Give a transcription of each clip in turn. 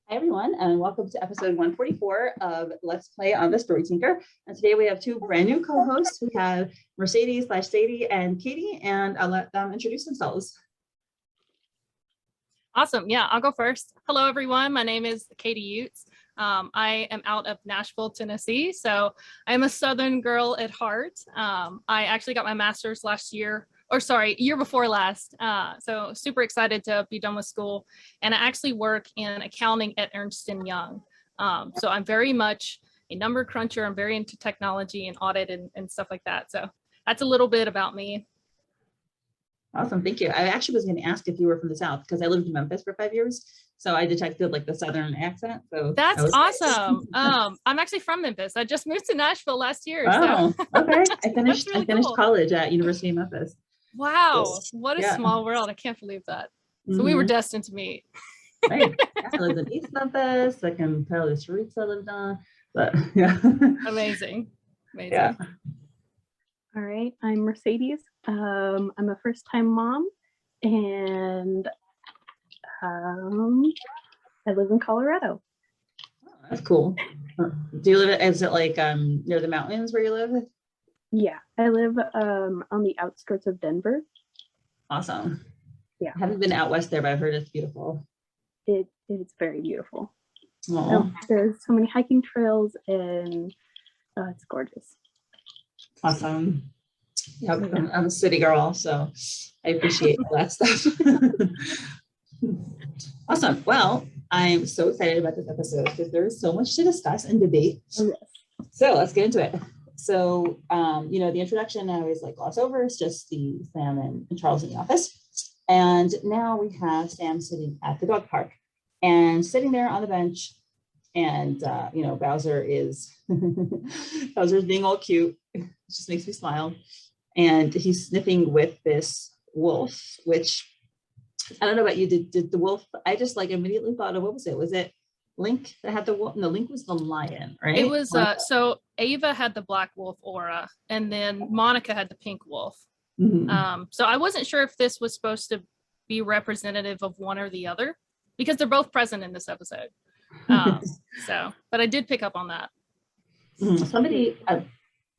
Hi, everyone, and welcome to episode 144 of Let's Play on the Story Tinker. And today we have two brand new co-hosts. We have Mercedes/Sadie and Katie, and I'll let them introduce themselves. Awesome. Yeah, I'll go first. Hello, everyone. My name is Katie Utes. I am out of Nashville, Tennessee. So I'm a Southern girl at heart. I actually got my master's year before last. So super excited to be done with school. And I actually work in accounting at Ernst & Young. So I'm very much a number cruncher. I'm very into technology and audit and stuff like that. So that's a little bit about me. Awesome. Thank you. I actually was going to ask if you were from the South because I lived in Memphis for 5 years. So I detected like the Southern accent. So that's awesome. I'm actually from Memphis. I just moved to Nashville last year. Oh, so. Okay. I finished Cool. college at University of Memphis. Wow. What a small world. I can't believe that. So we were destined to meet. Right. I lived in East Memphis. I can tell the streets I lived on. But yeah. Amazing. Yeah. All right, I'm Mercedes. I'm a first-time mom, and I live in Colorado. Oh, that's cool. Do you live? Is it like near the mountains where you live? Yeah, I live on the outskirts of Denver. Awesome. Yeah, I haven't been out west there, but I've heard it's beautiful. It's very beautiful. There's so many hiking trails, and it's gorgeous. Awesome. Yep, I'm a city girl, so I appreciate all that stuff. Awesome. Well, I'm so excited about this episode because there is so much to discuss and debate. Yes. So let's get into it. So, the introduction I always like gloss over. It's just the Sam and Charles in the office. And now we have Sam sitting at the dog park and sitting there on the bench. And, Bowser is Bowser's being all cute. It just makes me smile. And he's sniffing with this wolf, which I don't know about you. Did the wolf? I just like immediately thought of, what was it? Was it Link that had the wolf? No, Link was the lion, right? It was so Ava had the black wolf aura, and then Monica had the pink wolf. Mm-hmm. So I wasn't sure if this was supposed to be representative of one or the other because they're both present in this episode. But I did pick up on that. Somebody,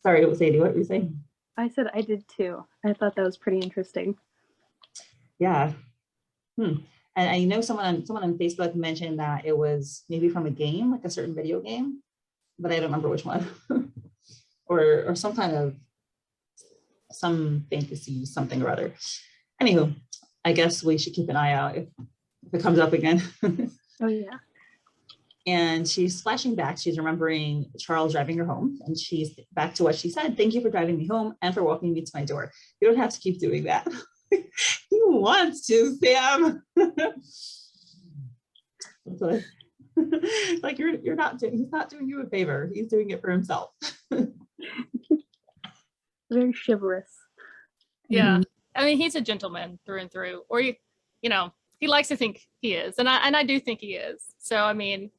sorry, it was Sadie. What were you saying? I said I did too. I thought that was pretty interesting. Yeah. And I know someone on Facebook mentioned that it was maybe from a game, like a certain video game, but I don't remember which one. or some kind of some fantasy something or other. Anywho, I guess we should keep an eye out if it comes up again. Oh yeah. And she's flashing back. She's remembering Charles driving her home. And she's back to what she said. Thank you for driving me home and for walking me to my door. You don't have to keep doing that. He wants to, Sam. Like he's not doing you a favor. He's doing it for himself. Very chivalrous. Yeah. Mm-hmm. I mean, he's a gentleman through and through. Or he likes to think he is. And I do think he is. So I mean,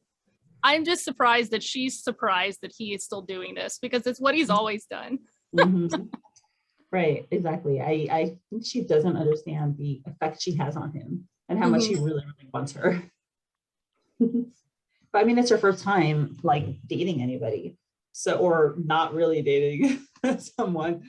I'm just surprised that she's surprised that he is still doing this because it's what he's always done. Mm-hmm. Right, exactly. I think she doesn't understand the effect she has on him and how much he really, really wants her. But I mean, it's her first time like dating anybody, or not really dating someone.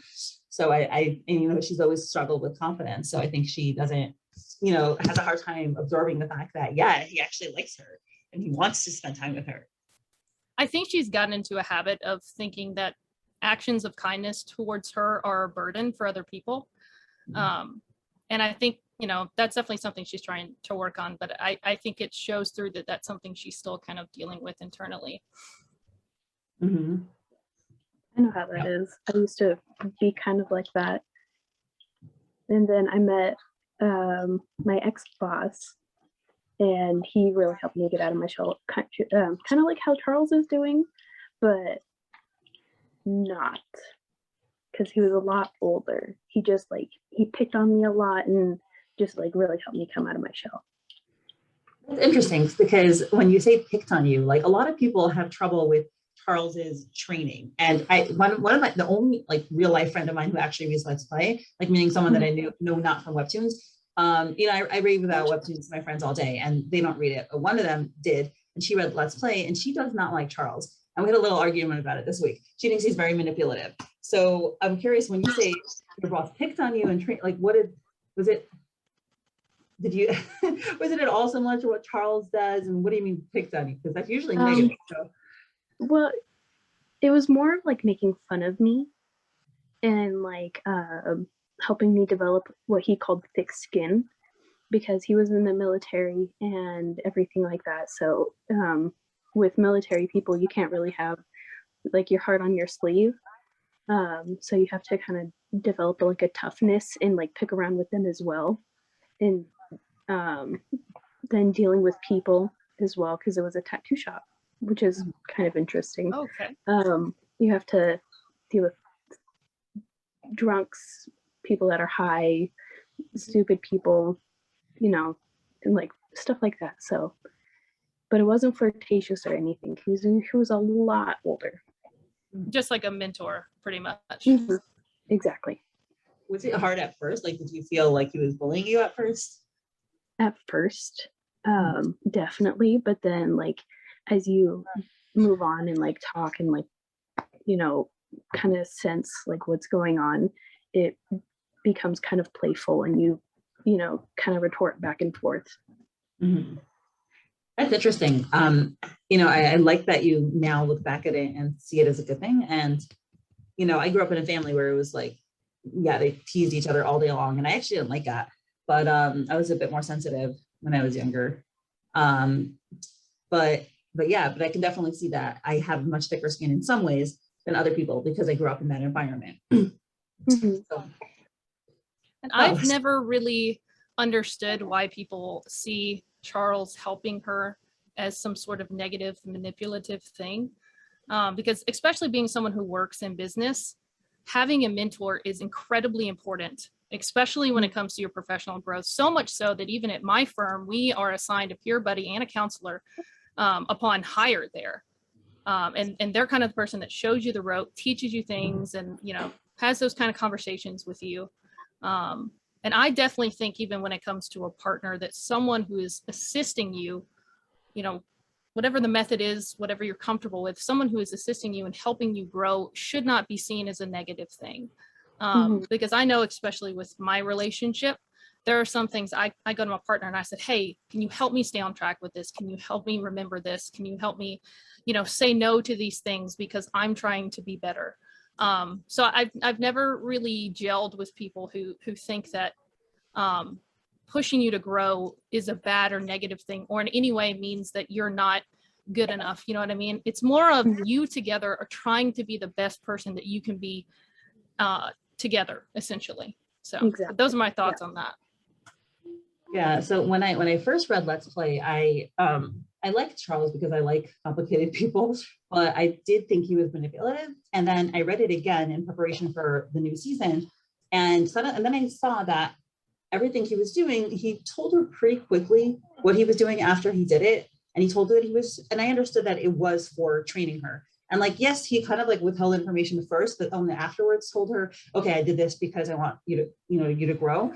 So I she's always struggled with confidence. So I think she doesn't, has a hard time absorbing the fact that, he actually likes her. And he wants to spend time with her. I think she's gotten into a habit of thinking that actions of kindness towards her are a burden for other people. Mm-hmm. And I think, that's definitely something she's trying to work on. But I think it shows through that that's something she's still kind of dealing with internally. Mm-hmm. I know how that is. I used to be kind of like that. And then I met my ex-boss. And he really helped me get out of my shell, kind of like how Charles is doing, but not, because he was a lot older. He just he picked on me a lot and just really helped me come out of my shell. It's interesting because when you say picked on you, like a lot of people have trouble with Charles's training. And one of the only real life friend of mine who actually reads Let's Play, meaning someone that I know not from webtoons. I rave about webtoons to my friends all day and they don't read it. But one of them did. and she read Let's Play, and she does not like Charles. And we had a little argument about it this week. She thinks he's very manipulative. So I'm curious, when you say your boss picked on you and like, was it at all similar to what Charles does? And what do you mean picked on you? Because that's usually negative. So. Well, it was more of like making fun of me and like helping me develop what he called thick skin, because he was in the military and everything like that. So with military people, you can't really have like your heart on your sleeve. So you have to kind of develop like a toughness and like pick around with them as well. And then dealing with people as well, because it was a tattoo shop, which is kind of interesting. Okay. You have to deal with drunks, people that are high, stupid people, you know, and like stuff like that. So, but it wasn't flirtatious or anything. He was a lot older. Just like a mentor, pretty much. Mm-hmm. Exactly. Was it hard at first? Like, did you feel like he was bullying you at first? At first, definitely. But then, like, as you move on and like talk and like, you know, kind of sense like what's going on, it becomes kind of playful, and you know, kind of retort back and forth. Mm-hmm. That's interesting. You know, I like that you now look back at it and see it as a good thing. And, you know, I grew up in a family where it was like, yeah, they teased each other all day long. And I actually didn't like that. But I was a bit more sensitive when I was younger. But I can definitely see that I have much thicker skin in some ways than other people because I grew up in that environment. Mm-hmm. So, and I've never really understood why people see Charles helping her as some sort of negative, manipulative thing. Because especially being someone who works in business, having a mentor is incredibly important, especially when it comes to your professional growth. So much so that even at my firm, we are assigned a peer buddy and a counselor upon hire there. And they're kind of the person that shows you the rope, teaches you things, and, you know, has those kind of conversations with you. And I definitely think even when it comes to a partner, that someone who is assisting you, you know, whatever the method is, whatever you're comfortable with, someone who is assisting you and helping you grow should not be seen as a negative thing. Because I know, especially with my relationship, there are some things I go to my partner and I said, hey, can you help me stay on track with this? Can you help me remember this? Can you help me, you know, say no to these things because I'm trying to be better. So I've never really gelled with people who think that pushing you to grow is a bad or negative thing, or in any way means that you're not good enough. You know what I mean? It's more of you together are trying to be the best person that you can be together, essentially. So Exactly. those are my thoughts on that. Yeah. So when I first read Let's Play, I liked Charles because I like complicated people, but I did think he was manipulative. And then I read it again in preparation for the new season, and then I saw that everything he was doing, he told her pretty quickly what he was doing after he did it. And he told her that he was, and I understood that it was for training her. And like, yes, he kind of like withheld information first, but only afterwards told her, okay, I did this because I want you to, you to grow.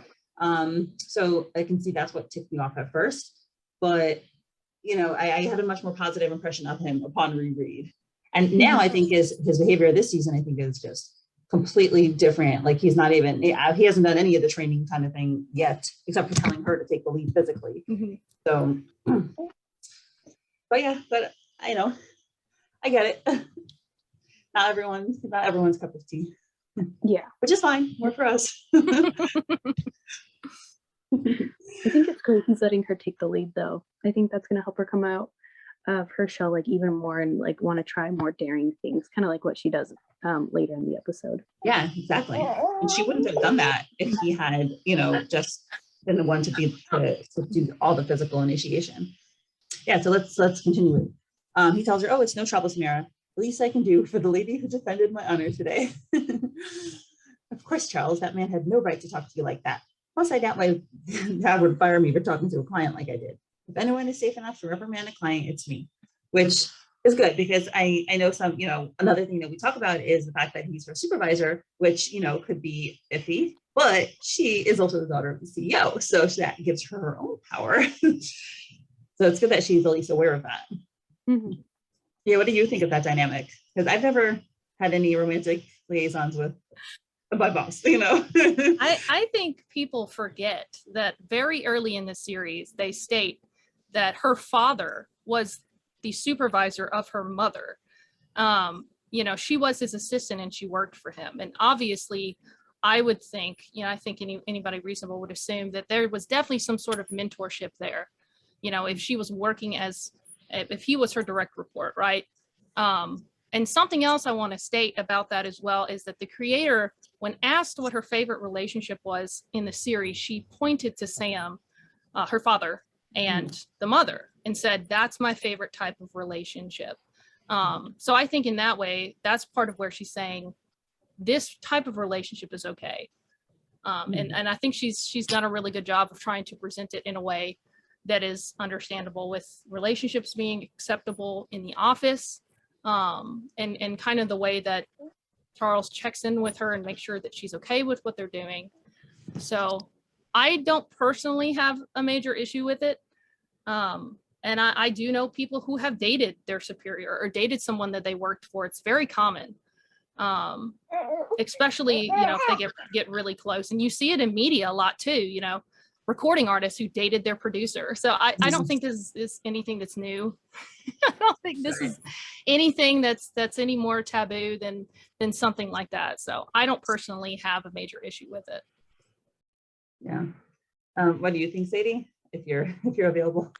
So I can see that's what ticked me off at first, but you know, I had a much more positive impression of him upon reread. And now I think his behavior this season, I think, is just completely different. Like he's not even, he hasn't done any of the training kind of thing yet, except for telling her to take the lead physically. Mm-hmm. So, but I know, I get it. Not everyone's cup of tea. Yeah. Which is fine, more for us. I think it's great he's letting her take the lead, though. I think that's going to help her come out of her shell like even more and like want to try more daring things, kind of like what she does later in the episode. Yeah, exactly. And she wouldn't have done that if he had, just been the one to do all the physical initiation. Yeah, so let's continue. He tells her, "Oh, it's no trouble, Samara. The least I can do for the lady who defended my honor today." Of course, Charles, that man had no right to talk to you like that. Plus, I doubt my dad would fire me for talking to a client like I did. If anyone is safe enough to reprimand a client, it's me, which is good because I know some, another thing that we talk about is the fact that he's her supervisor, which, could be iffy, but she is also the daughter of the CEO. So that gives her own power. So it's good that she's at least aware of that. Mhm. Yeah, what do you think of that dynamic? Because I've never had any romantic liaisons with my boss, you know? I think people forget that very early in the series, they state that her father was the supervisor of her mother. She was his assistant and she worked for him. And obviously, I would think, I think anybody reasonable would assume that there was definitely some sort of mentorship there. If she was working if he was her direct report, right? And something else I want to state about that as well is that the creator, when asked what her favorite relationship was in the series, she pointed to Sam, her father, and the mother, and said, "That's my favorite type of relationship." So I think in that way, that's part of where she's saying this type of relationship is okay. And I think she's done a really good job of trying to present it in a way that is understandable, with relationships being acceptable in the office, and kind of the way that Charles checks in with her and makes sure that she's okay with what they're doing. So I don't personally have a major issue with it. And I do know people who have dated their superior or dated someone that they worked for. It's very common, especially, if they get really close. And you see it in media a lot too, recording artists who dated their producer. So I don't think this is anything that's new. I don't think this is anything that's any more taboo than something like that. So I don't personally have a major issue with it. Yeah. What do you think, Sadie? If you're available.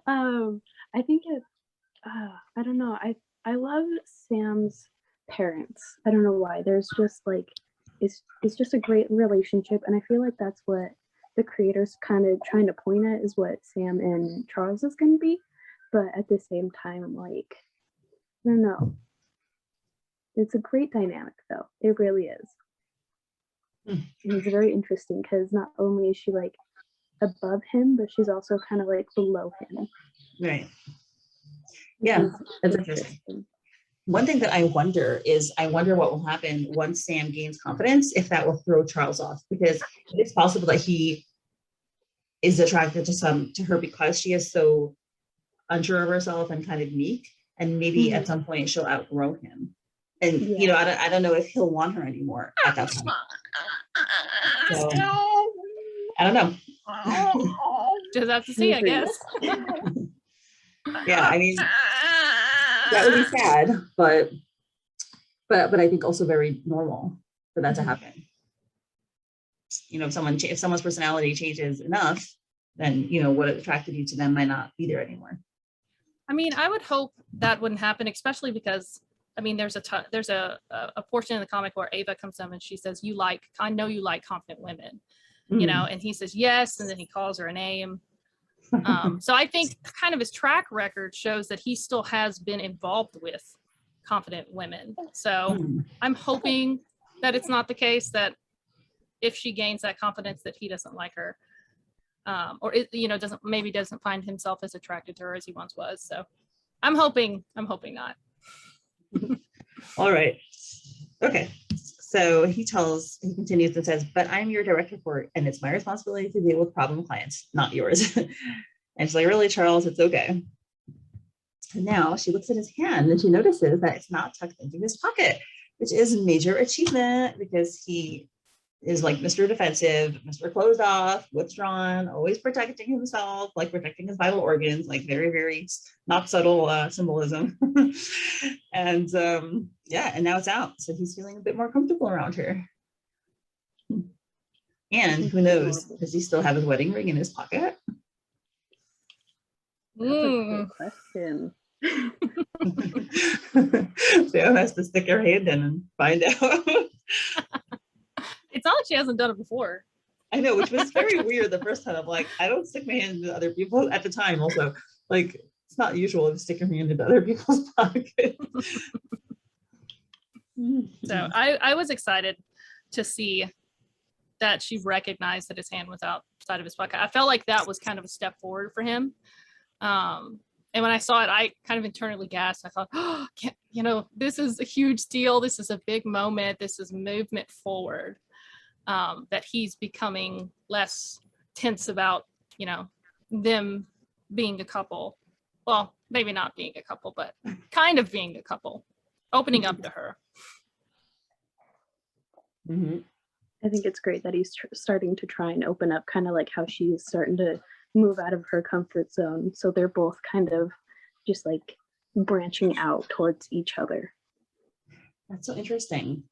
I think I don't know. I love Sam's parents. I don't know why. There's just like it's just a great relationship, and I feel like that's what the creators kind of trying to point at is what Sam and Charles is going to be. But at the same time, I'm like, I don't know. It's a great dynamic, though. It really is. It's very interesting because not only is she like above him, but she's also kind of like below him. Right. Yeah, that's interesting. One thing that I wonder what will happen once Sam gains confidence, if that will throw Charles off, because it's possible that he is attracted to her because she is so unsure of herself and kind of meek, and maybe at some point she'll outgrow him. And I don't know if he'll want her anymore at that point. So I don't know. Just have to see, I guess. Yeah, I mean, that would be sad, but I think also very normal for that to happen. If someone's personality changes enough, then what attracted you to them might not be there anymore. I mean, I would hope that wouldn't happen, especially because there's a portion in the comic where Ava comes up and she says, I know you like confident women, and he says yes, and then he calls her a name. So I think kind of his track record shows that he still has been involved with confident women. So I'm hoping that it's not the case, that if she gains that confidence that he doesn't like her, or doesn't find himself as attracted to her as he once was. So I'm hoping not. All right. Okay. So he continues and says, "But I'm your direct report, and it's my responsibility to deal with problem clients, not yours." And she's like, "Really, Charles? It's okay." And now she looks at his hand and she notices that it's not tucked into his pocket, which is a major achievement because he is like Mr. Defensive, Mr. Closed off, withdrawn, always protecting himself, like protecting his vital organs, like very, very not subtle symbolism. And and now it's out. So he's feeling a bit more comfortable around her. And who knows, does he still have his wedding ring in his pocket? That's a good question. Sam has to stick her hand in and find out. It's not like she hasn't done it before. I know, which was very weird the first time. I'm like, I don't stick my hand into other people at the time. Also, like, it's not usual to stick your hand into other people's pockets. So I was excited to see that she recognized that his hand was outside of his pocket. I felt like that was kind of a step forward for him. And when I saw it, I kind of internally gasped. I thought, oh, this is a huge deal. This is a big moment. This is movement forward. That he's becoming less tense about, them being a couple. well, maybe not being a couple, but kind of being a couple, opening up to her. Mm-hmm. I think it's great that he's starting to try and open up, kind of like how she's starting to move out of her comfort zone. So they're both kind of just like branching out towards each other. That's so interesting.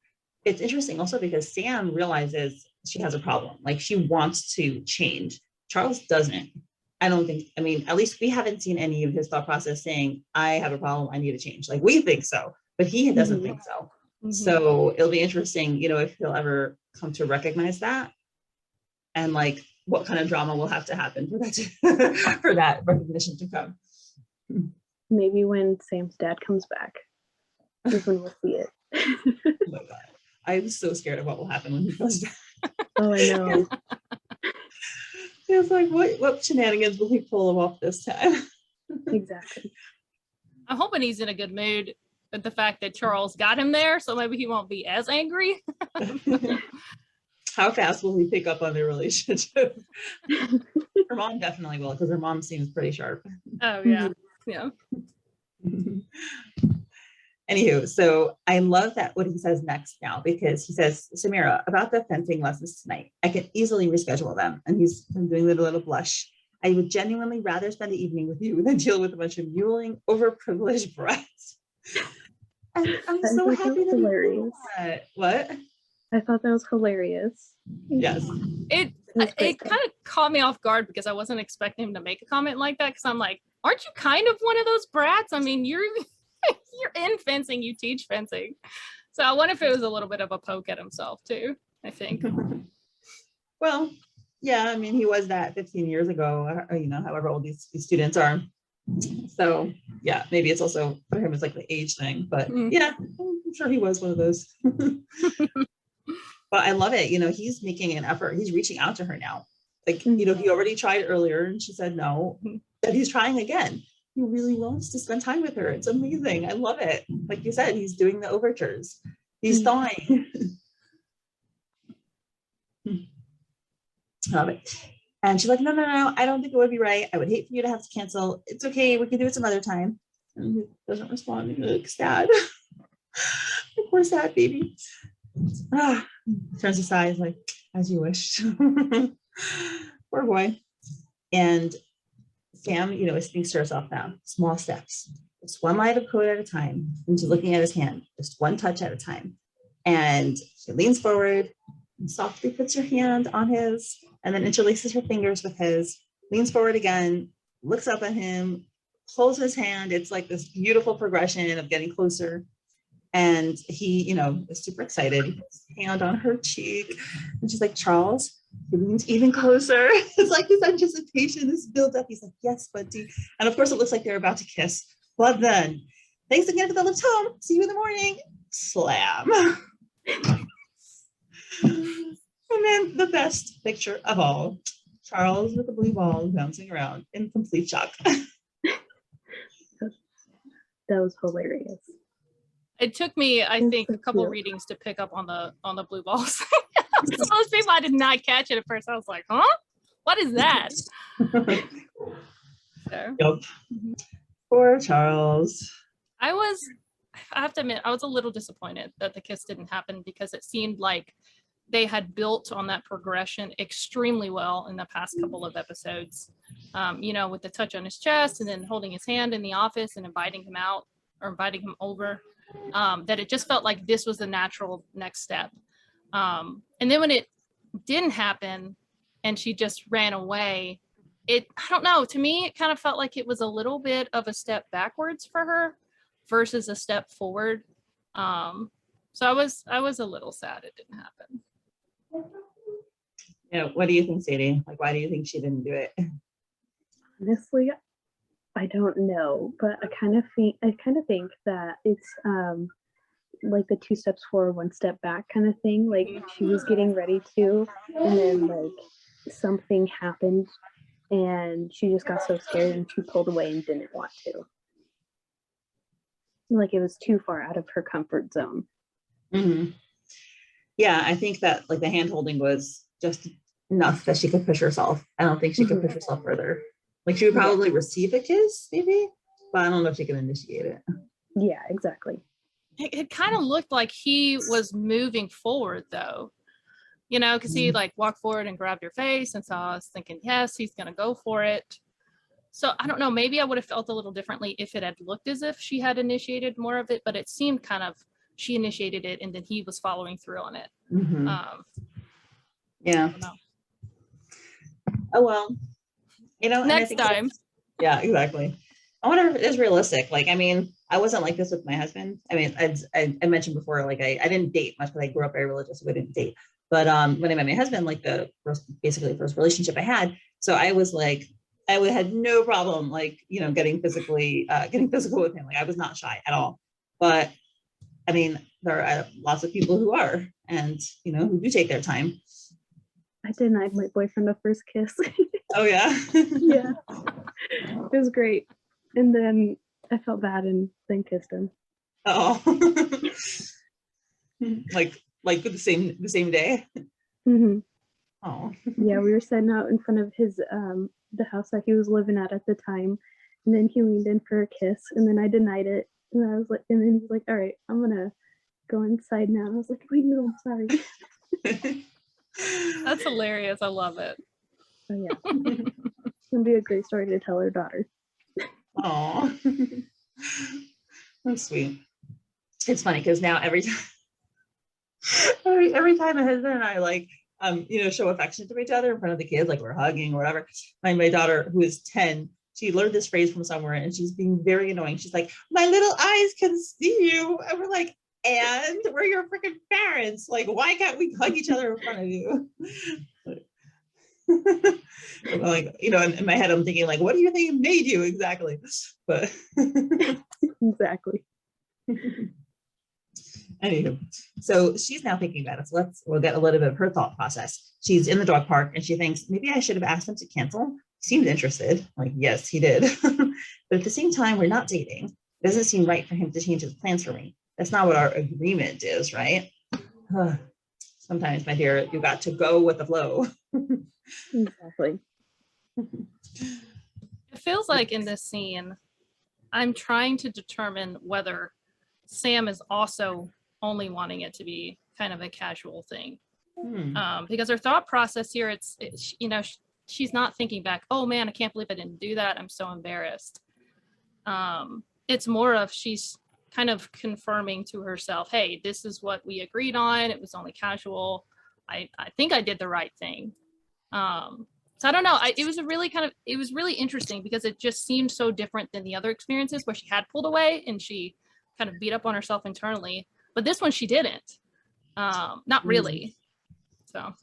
It's interesting also because Sam realizes she has a problem. Like she wants to change. Charles doesn't. I don't think, I mean, at least we haven't seen any of his thought process saying, I have a problem, I need to change. Like we think so, but he doesn't think so. Mhm. So it'll be interesting, you know, if he'll ever come to recognize that and like what kind of drama will have to happen for that to, for that recognition to come. Maybe when Sam's dad comes back is when we'll see it. Oh my God. I'm so scared of what will happen when he comes back. Oh, I know. It's like, what shenanigans will he pull off this time? Exactly. I'm hoping he's in a good mood with the fact that Charles got him there, so maybe he won't be as angry. How fast will he pick up on their relationship? Her mom definitely will, because her mom seems pretty sharp. Oh yeah, yeah. Anywho, so I love that what he says next now, because he says, Samira, about the fencing lessons tonight, I can easily reschedule them. And he's doing a little blush. I would genuinely rather spend the evening with you than deal with a bunch of mewling, overprivileged brats. And I'm so happy that hilarious. That. What? I thought that was hilarious. Yes. It kind of caught me off guard because I wasn't expecting him to make a comment like that, because I'm like, aren't you kind of one of those brats? I mean, you're in fencing, you teach fencing. So I wonder if it was a little bit of a poke at himself too, I think. Well, yeah, I mean, he was that 15 years ago, or, you know, however old these students are. So yeah, maybe it's also for him, it's like the age thing, but yeah, I'm sure he was one of those. But I love it. You know, he's making an effort. He's reaching out to her now. Like, you know, he already tried earlier and she said no, but he's trying again. He really wants to spend time with her. It's amazing. I love it. Like you said, he's doing the overtures. He's thawing. Love it. And she's like, no, I don't think it would be right. I would hate for you to have to cancel. It's okay. We can do it some other time. And he doesn't respond. He looks sad. Poor sad baby. Turns aside, like, as you wish. Poor boy. And Sam, you know, is thinking to herself now, small steps, just one line of code at a time, into looking at his hand, just one touch at a time. And she leans forward and softly puts her hand on his, and then interlaces her fingers with his, leans forward again, looks up at him, holds his hand. It's like this beautiful progression of getting closer. And he, you know, is super excited. He puts his hand on her cheek. And she's like, Charles, he leans even closer. It's like his anticipation is built up. He's like, yes, buddy. And of course, it looks like they're about to kiss. But then, thanks again for the lift home. See you in the morning. Slam. And then the best picture of all, Charles with the blue ball bouncing around in complete shock. That was hilarious. It took me, I think, a couple readings to pick up on the blue balls. Most people, I did not catch it at first. I was like, huh? What is that? So. Yep. Poor Charles. I have to admit, I was a little disappointed that the kiss didn't happen, because it seemed like they had built on that progression extremely well in the past couple of episodes. You know, with the touch on his chest and then holding his hand in the office and inviting him out or inviting him over. That it just felt like this was the natural next step. And then when it didn't happen and she just ran away, I don't know, to me, it kind of felt like it was a little bit of a step backwards for her versus a step forward. So I was a little sad it didn't happen. Yeah, what do you think, Sadie? Like, why do you think she didn't do it? Honestly, I don't know, but I kind of think that it's like the 2 steps forward, 1 step back kind of thing. Like she was getting ready to, and then like something happened and she just got so scared and she pulled away and didn't want to. Like it was too far out of her comfort zone. Mm-hmm. Yeah, I think that like the hand holding was just enough that she could push herself. I don't think she could push herself further. Like she would probably receive a kiss, maybe, but I don't know if she can initiate it. Yeah, exactly. It kind of looked like he was moving forward though, you know, because he like walked forward and grabbed her face, and so I was thinking, yes, he's gonna go for it. So I don't know, maybe I would have felt a little differently if it had looked as if she had initiated more of it, but it seemed kind of she initiated it and then he was following through on it. Yeah. I don't know. Oh well, you know. Next time. Yeah, exactly. I wonder if it is realistic. Like, I mean, I wasn't like this with my husband. I mean, I mentioned before, like I didn't date much because I grew up very religious, so we didn't date. But when I met my husband, like the basically first relationship I had, so I was like, had no problem, like, you know, getting physical with him. Like I was not shy at all. But I mean, there are lots of people who are, and you know, who do take their time. I denied my boyfriend a first kiss. Oh yeah. Yeah, it was great. And then I felt bad and then kissed him. Oh. like the same day. Mm-hmm. Oh. Yeah, we were sitting out in front of his the house that he was living at the time, and then he leaned in for a kiss, and then I denied it, and I was like, and then he's like, "All right, I'm gonna go inside now." I was like, "Wait, no, I'm sorry." That's hilarious. I love it. So yeah, it's gonna be a great story to tell her daughter. Oh, that's sweet. It's funny because now every time my husband and I like you know, show affection to each other in front of the kids, like we're hugging or whatever. My daughter, who is 10, she learned this phrase from somewhere and she's being very annoying. She's like, "My little eyes can see you," and we're like, "And we're your freaking parents. Like, why can't we hug each other in front of you?" Like, you know, in my head, I'm thinking, like, what do you think made you exactly? But Exactly. anywho, so she's now thinking about it. So we'll get a little bit of her thought process. She's in the dog park and she thinks maybe I should have asked him to cancel. He seemed interested. Like, yes, he did. But at the same time, we're not dating. It doesn't seem right for him to change his plans for me. That's not what our agreement is, right? Sometimes, my dear, you got to go with the flow. Exactly. It feels like in this scene, I'm trying to determine whether Sam is also only wanting it to be kind of a casual thing. Because her thought process here, it's you know, she's not thinking back, oh man, I can't believe I didn't do that. I'm so embarrassed. It's more of she's kind of confirming to herself, hey, this is what we agreed on. It was only casual. I think I did the right thing. So I don't know. It was really interesting because it just seemed so different than the other experiences where she had pulled away and she kind of beat up on herself internally. But this one she didn't. Not really. So.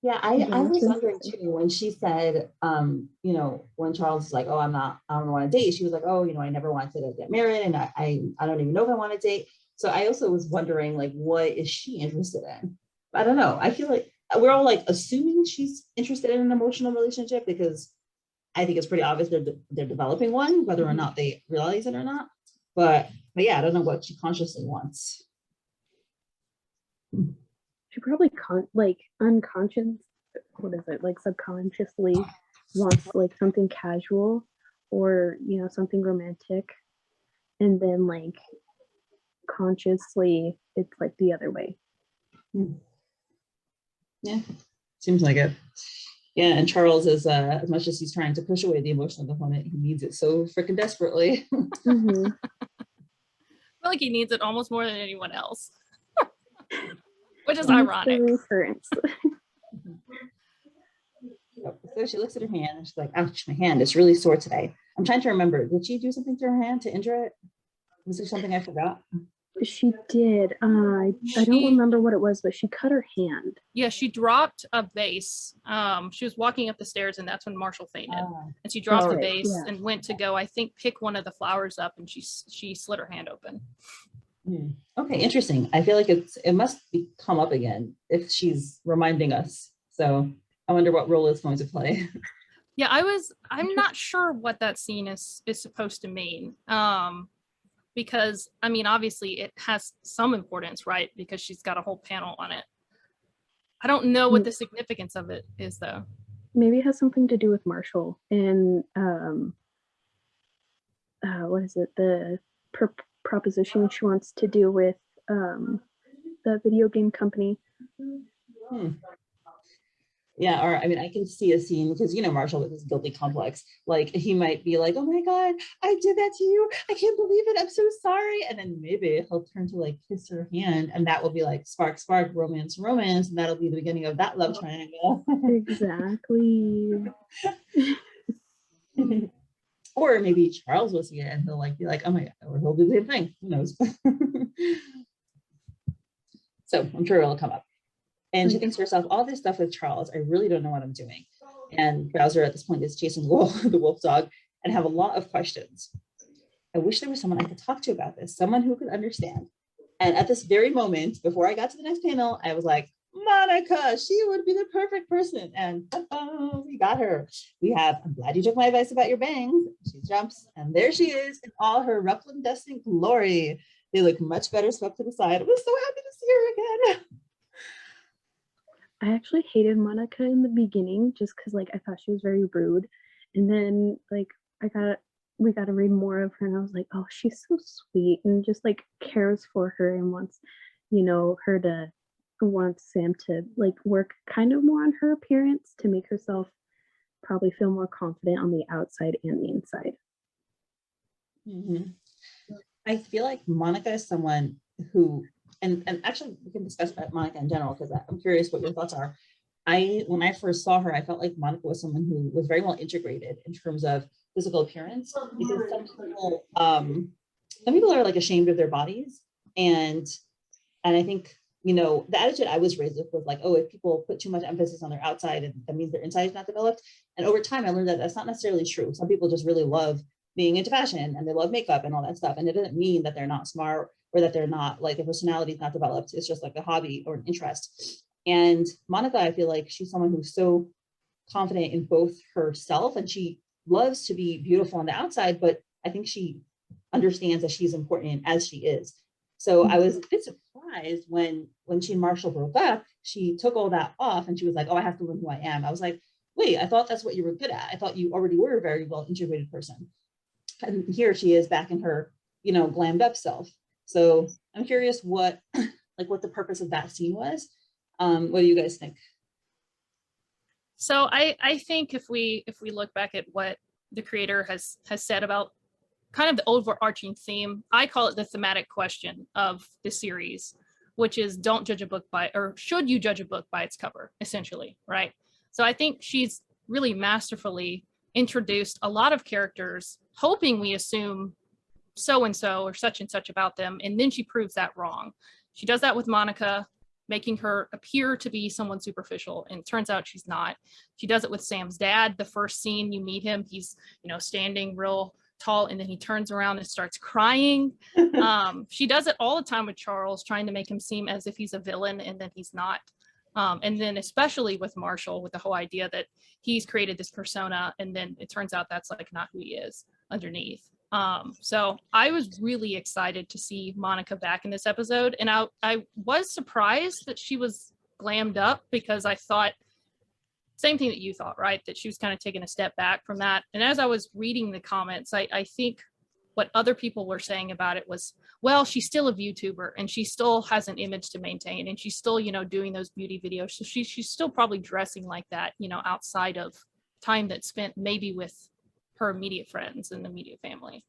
Yeah, I was wondering too when she said, you know, when Charles is like, "Oh, I don't want to date," she was like, "Oh, you know, I never wanted to get married, and I don't even know if I want to date." So I also was wondering, like, what is she interested in? I don't know. I feel like we're all like assuming she's interested in an emotional relationship because I think it's pretty obvious they're developing one, whether or not they realize it or not. But yeah, I don't know what she consciously wants. She probably unconscious, what is it, like subconsciously wants like something casual or, you know, something romantic, and then like consciously it's like the other way. Yeah, seems like it. Yeah, and Charles is as much as he's trying to push away the emotional component, he needs it so freaking desperately. Mm-hmm. I feel like he needs it almost more than anyone else, which is ironic. So she looks at her hand and she's like, "Ouch, my hand is really sore today." I'm trying to remember, did she do something to her hand to injure it? Was there something I forgot? She did. I don't remember what it was, but she cut her hand. Yeah, she dropped a vase. She was walking up the stairs, and that's when Marshall fainted. And she dropped the vase and went to go, I think, pick one of the flowers up, and she slit her hand open. Okay, interesting. I feel like it must come up again if she's reminding us. So I wonder what role it's going to play. Yeah, I'm not sure what that scene is supposed to mean. Because I mean, obviously it has some importance, right? Because she's got a whole panel on it. I don't know what the significance of it is, though. Maybe it has something to do with Marshall and what is it, the proposition she wants to do with the video game company. Yeah, or I mean, I can see a scene because Marshall with his guilty complex, like he might be like, "Oh my God, I did that to you! I can't believe it! I'm so sorry!" And then maybe he'll turn to like kiss her hand, and that will be like spark, spark, romance, romance, and that'll be the beginning of that love triangle. Exactly. Or maybe Charles will see it and he'll like be like, "Oh my God," or he'll do the same thing. Who knows? So I'm sure it'll come up. And she thinks to herself, all this stuff with Charles, I really don't know what I'm doing. And Bowser at this point is chasing the wolf dog and have a lot of questions. I wish there was someone I could talk to about this, someone who could understand. And at this very moment, before I got to the next panel, I was like, Monica, she would be the perfect person. And we got her. We have, I'm glad you took my advice about your bangs. She jumps, and there she is in all her ruffle and dusting glory. They look much better swept to the side. I was so happy to see her again. I actually hated Monica in the beginning just because like I thought she was very rude. And then like we got to read more of her and I was like, oh, she's so sweet and just like cares for her and wants, wants Sam to like work kind of more on her appearance to make herself probably feel more confident on the outside and the inside. Mm-hmm. I feel like Monica is someone who, and actually we can discuss about Monica in general because I'm curious what your thoughts are. When I first saw her, I felt like Monica was someone who was very well integrated in terms of physical appearance, because some people are like ashamed of their bodies, and I think the attitude I was raised with was like, oh, if people put too much emphasis on their outside, that means their inside is not developed. And over time, I learned that that's not necessarily true. Some people just really love being into fashion and they love makeup and all that stuff, and it doesn't mean that they're not smart or that they're not like a personality is not developed. It's just like a hobby or an interest. And Monica, I feel like she's someone who's so confident in both herself, and she loves to be beautiful on the outside, but I think she understands that she's important as she is. So I was a bit surprised when she and Marshall broke up, she took all that off and she was like, oh, I have to learn who I am. I was like, wait, I thought that's what you were good at. I thought you already were a very well integrated person. And here she is back in her, glammed up self. So I'm curious what the purpose of that scene was. What do you guys think? So I think if we look back at what the creator has said about kind of the overarching theme, I call it the thematic question of the series, which is don't judge a book or should you judge a book by its cover, essentially, right? So I think she's really masterfully introduced a lot of characters, hoping we assume so and so or such and such about them, and then she proves that wrong. She does that with Monica, making her appear to be someone superficial, and it turns out she's not. She does it with Sam's dad. The first scene you meet him, he's standing real tall, and then he turns around and starts crying. She does it all the time with Charles, trying to make him seem as if he's a villain, and then he's not. And then especially with Marshall, with the whole idea that he's created this persona, and then it turns out that's like not who he is underneath. So I was really excited to see Monica back in this episode, and I was surprised that she was glammed up, because I thought same thing that you thought, right? That she was kind of taking a step back from that. And as I was reading the comments, I think what other people were saying about it was, well, she's still a VTuber and she still has an image to maintain, and she's still, doing those beauty videos. So she's still probably dressing like that, outside of time that's spent maybe with her immediate friends and the immediate family.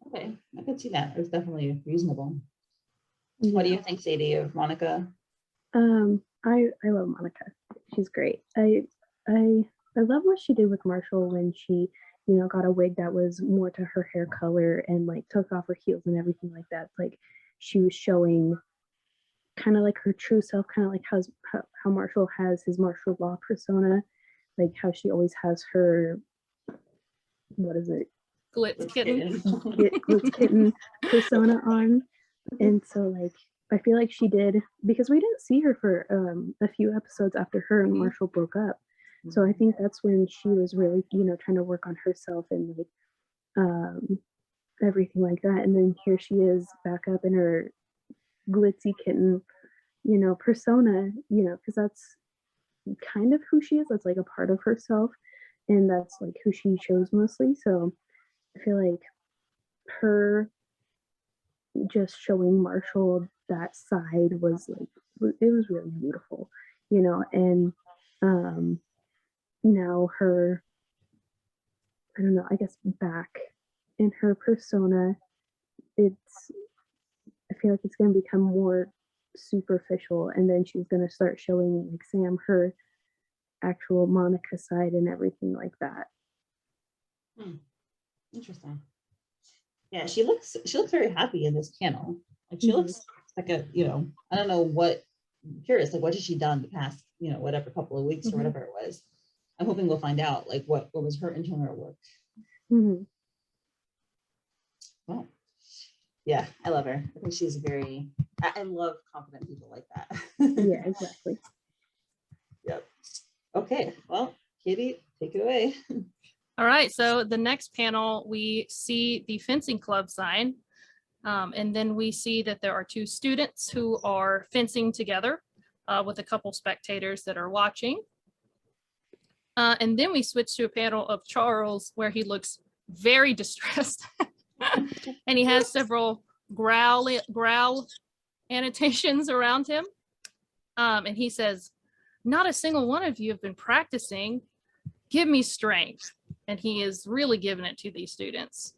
Okay, I could see that. It's definitely reasonable. Yeah. What do you think, Sadie, of Monica? I love Monica. She's great. I love what she did with Marshall when she, got a wig that was more to her hair color and like took off her heels and everything like that. Like she was showing kind of like her true self, kind of like how Marshall has his martial law persona, like how she always has her, what is it? Glitz kitten. Glitz kitten persona on. And so like I feel like she did, because we didn't see her for a few episodes after her and Marshall broke up. So I think that's when she was really, trying to work on herself and like everything like that. And then here she is back up in her glitzy kitten, persona, because that's kind of who she is. That's like a part of herself. and that's like who she chose mostly. So I feel like her just showing Marshall that side was like, it was really beautiful, you know. And now her, I don't know, I guess back in her persona, it's, I feel like it's going to become more superficial, and then she's going to start showing like Sam her actual Monica side and everything like that. Interesting. Yeah, she looks very happy in this panel. Like she looks like a, you know, I don't know what, I'm curious, like what has she done the past, you know, whatever couple of weeks or whatever it was. I'm hoping we'll find out like what was her internal work. Well, yeah, I love her. I think she's very, I love confident people like that. Yeah, exactly. Yep. Okay, well, Katie, take it away. All right, so the next panel, we see the fencing club sign. And then we see that there are two students who are fencing together with a couple spectators that are watching. And then we switch to a panel of Charles where he looks very distressed. And he has several growl annotations around him. And he says, "Not a single one of you have been practicing. Give me strength." And he is really giving it to these students.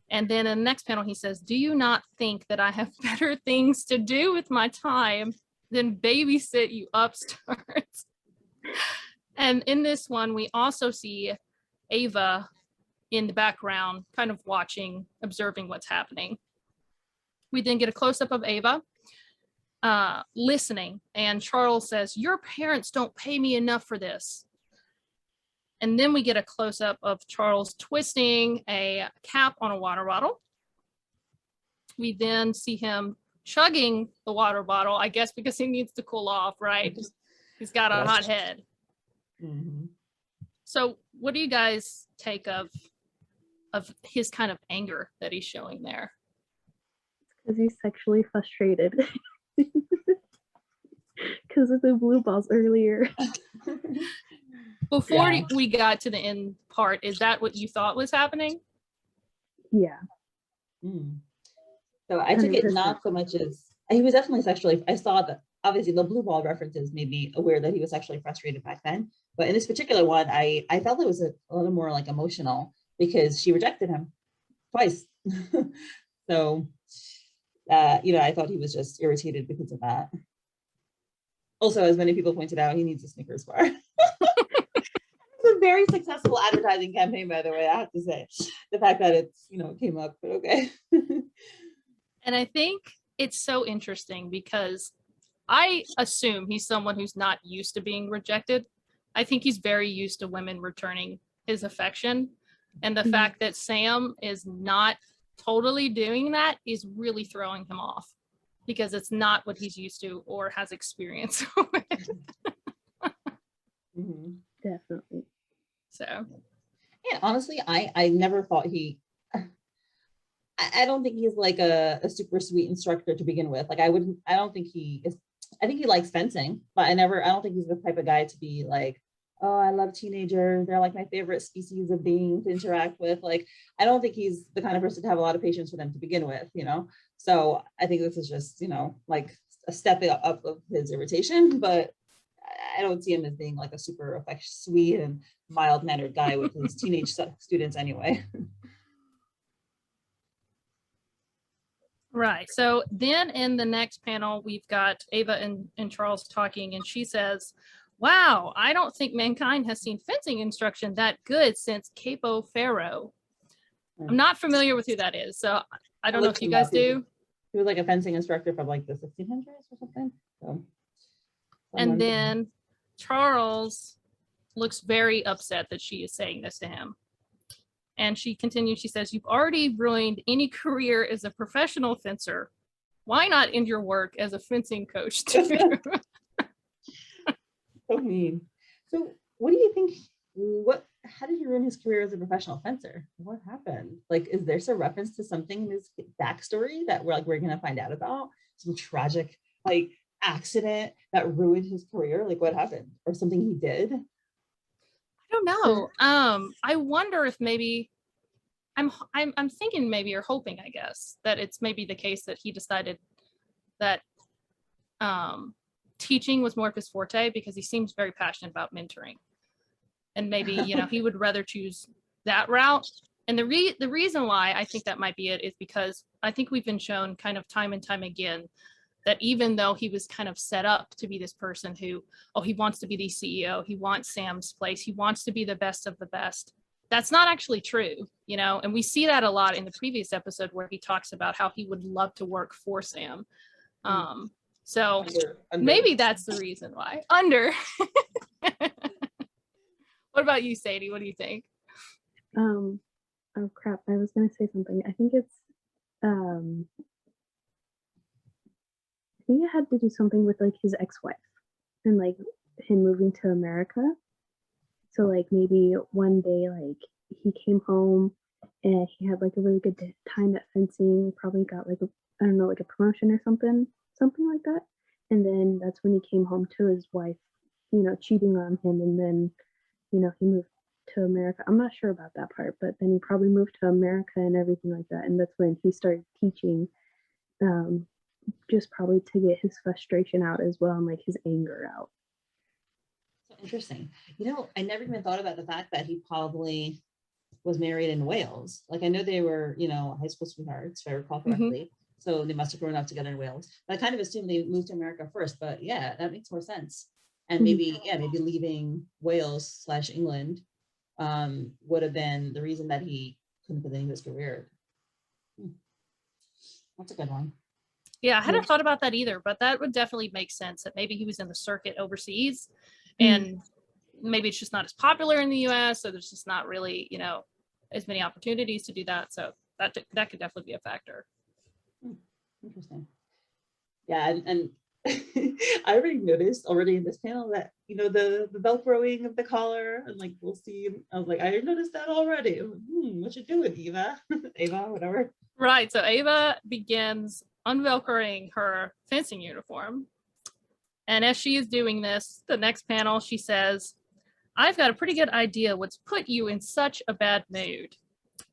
And then in the next panel, he says, "Do you not think that I have better things to do with my time than babysit you upstarts?" And in this one, we also see Ava in the background, kind of watching, observing what's happening. We then get a close-up of Ava listening. And Charles says, "Your parents don't pay me enough for this." And then we get a close-up of Charles twisting a cap on a water bottle. We then see him chugging the water bottle, I guess because he needs to cool off, right? He's got a hot head. So what do you guys take of his kind of anger that he's showing there? Because he's sexually frustrated. Because of the blue balls earlier. Before we got to the end part, is that what you thought was happening? Yeah. So I took it not so much as, he was definitely sexually, I saw that obviously the blue ball references made me aware that he was sexually frustrated back then. But in this particular one, I felt it was a little more like emotional because she rejected him twice. So, you know, I thought he was just irritated because of that. Also, as many people pointed out, he needs a Snickers bar. It's a very successful advertising campaign, by the way, I have to say. The fact that it's, you know, came up, but okay. And I think it's so interesting because I assume he's someone who's not used to being rejected. I think he's very used to women returning his affection. And the fact that Sam is not totally doing that is really throwing him off because it's not what he's used to or has experience with. Definitely. So, yeah, honestly, I never thought I don't think he's like a super sweet instructor to begin with. Like I don't think he is. I think he likes fencing, but I don't think he's the type of guy to be like, oh, I love teenagers. They're like my favorite species of being to interact with. Like, I don't think he's the kind of person to have a lot of patience for them to begin with, you know? So I think this is just, you know, like a step up of his irritation, but I don't see him as being like a super sweet and mild-mannered guy with his teenage students anyway. right. So then in the next panel, we've got Ava and Charles talking, and she says, "Wow, I don't think mankind has seen fencing instruction that good since Capo Ferro." I'm not familiar with who that is, so I don't know if you guys do. He was like a fencing instructor from like the 1600s or something. So, and then Charles looks very upset that she is saying this to him. And she continues, she says, "You've already ruined any career as a professional fencer. Why not end your work as a fencing coach too?" So mean. So what do you think, how did he ruin his career as a professional fencer? What happened? Like, is there some reference to something in his backstory that we're gonna find out about? Some tragic like accident that ruined his career? Like what happened? Or something he did? I don't know. I wonder if maybe I'm thinking maybe or hoping, I guess, that it's maybe the case that he decided that teaching was more of his forte because he seems very passionate about mentoring. And maybe, he would rather choose that route. And the reason why I think that might be it is because I think we've been shown kind of time and time again that even though he was kind of set up to be this person who, he wants to be the CEO, he wants Sam's place, he wants to be the best of the best. That's not actually true, and we see that a lot in the previous episode where he talks about how he would love to work for Sam. So under. Maybe that's the reason why. Under. What about you, Sadie? What do you think? Oh crap, I was gonna say something. I think it's I think it had to do something with like his ex-wife and like him moving to America. So like maybe one day like he came home and he had like a really good time at fencing, probably got like I don't know, like a promotion or something like that. And then that's when he came home to his wife, cheating on him, and then, he moved to America. I'm not sure about that part, but then he probably moved to America and everything like that. And that's when he started teaching, just probably to get his frustration out as well and like his anger out. So interesting. I never even thought about the fact that he probably was married in Wales. Like I know they were, high school sweethearts, if I recall correctly. Mm-hmm. So they must have grown up together in Wales. But I kind of assumed they moved to America first. But yeah, that makes more sense. And maybe leaving Wales/England would have been the reason that he couldn't continue his career. That's a good one. Yeah, I hadn't thought about that either, but that would definitely make sense that maybe he was in the circuit overseas and maybe it's just not as popular in the US, so there's just not really, as many opportunities to do that. So that could definitely be a factor. Interesting. Yeah, and I already noticed in this panel that the velcroing of the collar, and like we'll see. I was like, I noticed that already. What you doing, Eva? Ava, whatever. Right. So Ava begins unvelcroing her fencing uniform, and as she is doing this, the next panel she says, "I've got a pretty good idea what's put you in such a bad mood.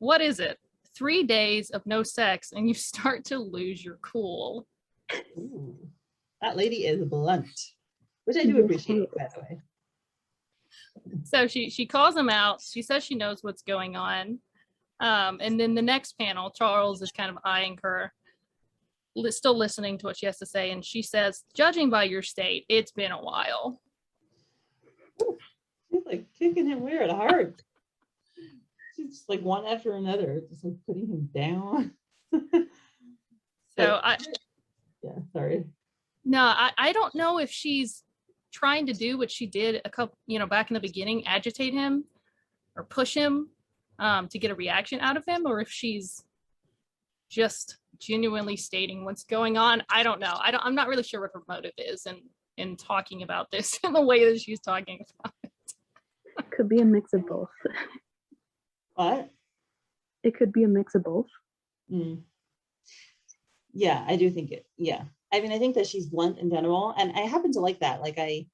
What is it? 3 days of no sex and you start to lose your cool." Ooh, that lady is blunt, which I do appreciate, by the way. So she calls him out. She says she knows what's going on. And then the next panel, Charles is kind of eyeing her, still listening to what she has to say. And she says, "Judging by your state, it's been a while." Ooh, she's like kicking him weird hard. She's just like one after another, just like putting him down. Sorry. No, I don't know if she's trying to do what she did a couple, back in the beginning, agitate him or push him to get a reaction out of him, or if she's just genuinely stating what's going on. I don't know. I'm not really sure what her motive is in talking about this in the way that she's talking about it. It could be a mix of both. What? It could be a mix of both. Yeah, I do think it. Yeah. I mean, I think that she's blunt in general, and I happen to like that. Like I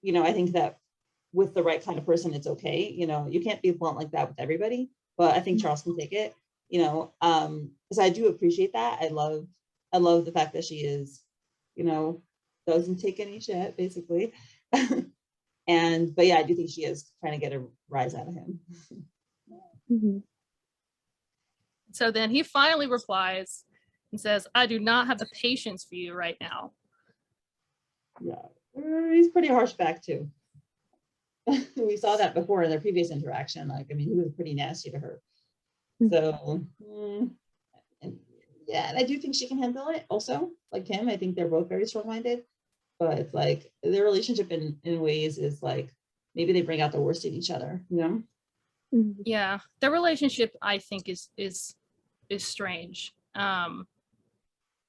think that with the right kind of person, it's okay. You can't be blunt like that with everybody, but I think Charles can take it. So I do appreciate that. I love the fact that she is, doesn't take any shit, basically. But yeah, I do think she is trying to get a rise out of him. Mm-hmm. So then he finally replies and says, "I do not have the patience for you right now." Yeah, he's pretty harsh back too. We saw that before in their previous interaction. Like, I mean, he was pretty nasty to her. So, and I do think she can handle it also, like him. I think they're both very strong-minded, but it's like their relationship in ways is like, maybe they bring out the worst in each other, Yeah, their relationship, I think, is strange.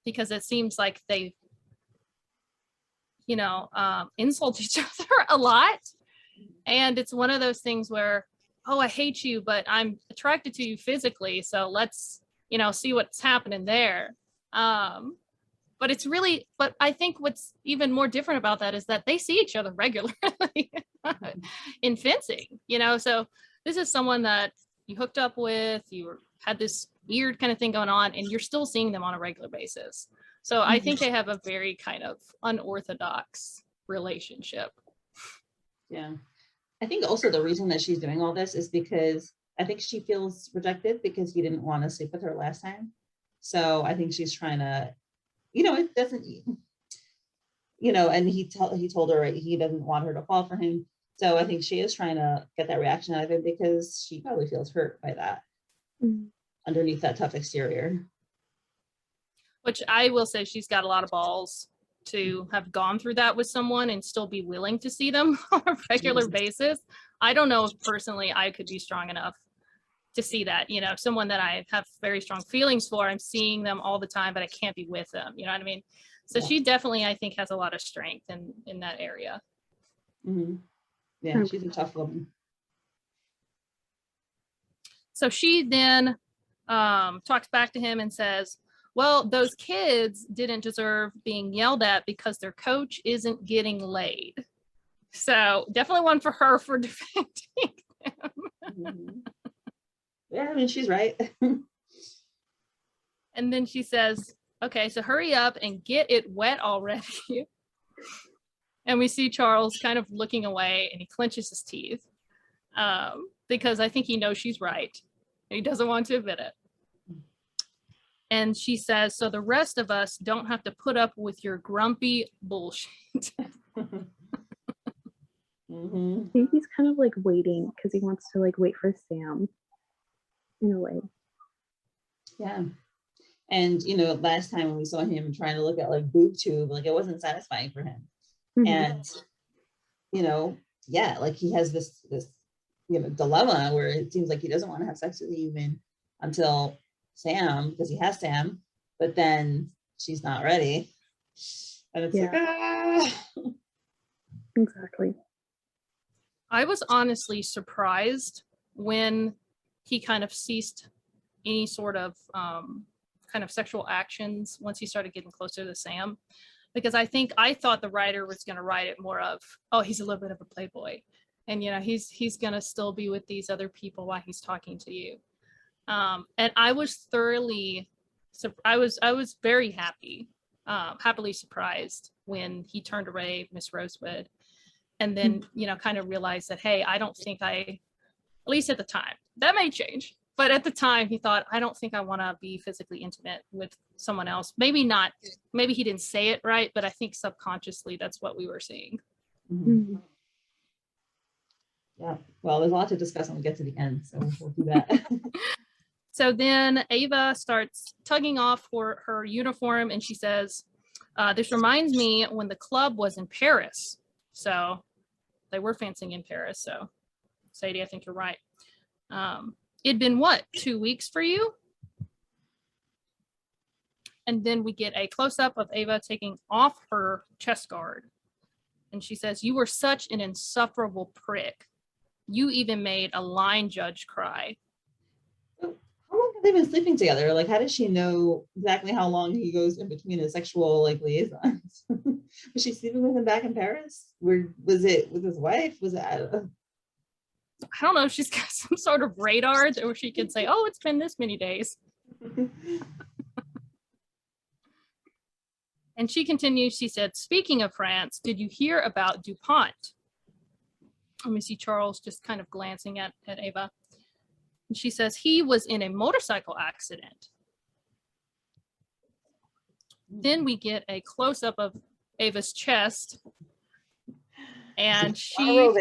Because it seems like they, insult each other a lot. And it's one of those things where, I hate you, but I'm attracted to you physically. So let's, see what's happening there. But I think what's even more different about that is that they see each other regularly. in fencing, so this is someone that you hooked up with, had this weird kind of thing going on, and you're still seeing them on a regular basis. So I think they have a very kind of unorthodox relationship. Yeah. I think also the reason that she's doing all this is because I think she feels rejected because he didn't want to sleep with her last time. So I think she's trying to, it doesn't, and he told her, right, he doesn't want her to fall for him. So I think she is trying to get that reaction out of him because she probably feels hurt by that underneath that tough exterior. Which I will say, she's got a lot of balls to have gone through that with someone and still be willing to see them on a regular basis. I don't know if personally I could be strong enough to see that, someone that I have very strong feelings for, I'm seeing them all the time, but I can't be with them. You know what I mean? So she definitely, I think, has a lot of strength in that area. Mm-hmm. Yeah, she's a tough woman. So she then talks back to him and says, well, those kids didn't deserve being yelled at because their coach isn't getting laid. So definitely one for her for defending them. Yeah, I mean, she's right. And then she says, okay, so hurry up and get it wet already. And we see Charles kind of looking away, and he clenches his teeth because I think he knows she's right. And he doesn't want to admit it. And she says, so the rest of us don't have to put up with your grumpy bullshit. I think he's kind of like waiting because he wants to like wait for Sam in a way. Yeah. And, last time when we saw him trying to look at like boob tube, like it wasn't satisfying for him. And, like he has this dilemma where it seems like he doesn't want to have sex with you even until Sam, because he has Sam, but then she's not ready. And it's like, Exactly. I was honestly surprised when he kind of ceased any sort of kind of sexual actions once he started getting closer to Sam, because I thought the writer was going to write it more of, oh, he's a little bit of a playboy, and he's going to still be with these other people while he's talking to you. And I was I was very happily surprised when he turned away Miss Rosewood, and then kind of realized that, hey, I don't think at least at the time, that may change, but at the time he thought, I don't think I want to be physically intimate with someone else. Maybe not, maybe he didn't say it right, but I think subconsciously that's what we were seeing. Yeah, well, there's a lot to discuss when we get to the end, so we'll do that. So then Ava starts tugging off for her uniform, and she says, this reminds me when the club was in Paris. So they were fencing in Paris. So Sadie, I think you're right. It'd been what, 2 weeks for you? And then we get a close-up of Ava taking off her chest guard. And she says, you were such an insufferable prick. You even made a line judge cry. How long have they been sleeping together? Like, how does she know exactly how long he goes in between his sexual liaisons? Was she sleeping with him back in Paris? Was it with his wife? Was it? I don't know. She's got some sort of radar where she can say, oh, it's been this many days. And she continues, she said, speaking of France, did you hear about DuPont? Let me see Charles just kind of glancing at Ava. And she says, he was in a motorcycle accident. Then we get a close-up of Ava's chest. And she's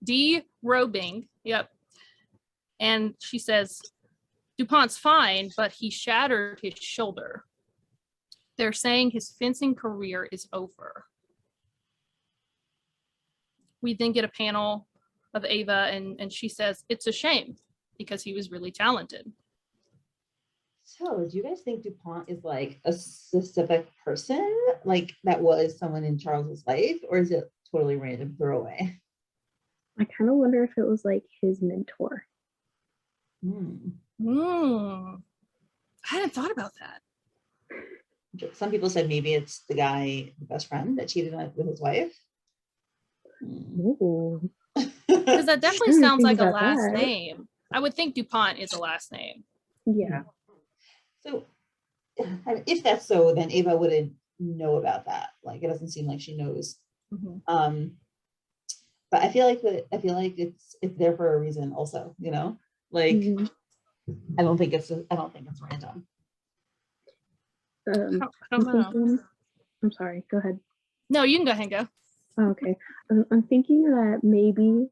derobing. Yep. And she says, DuPont's fine, but he shattered his shoulder. They're saying his fencing career is over. We then get a panel of Ava, and she says, it's a shame because he was really talented. So do you guys think DuPont is like a specific person, like that was someone in Charles's life, or is it totally random throwaway? I kind of wonder if it was like his mentor. I hadn't thought about that. Some people said maybe it's the guy, the best friend that cheated on with his wife. Ooh. Because that definitely I didn't sounds think like a about last that. name. I would think DuPont is a last name. Yeah. So if that's so, then Ava wouldn't know about that. Like it doesn't seem like she knows. Mm-hmm. But I feel like it's there for a reason also, you know? Like Mhm. I don't think it's random. Um, I I'm don't know. thinking, I'm sorry, go ahead. No, you can go ahead and go. Oh, okay. I'm thinking that maybe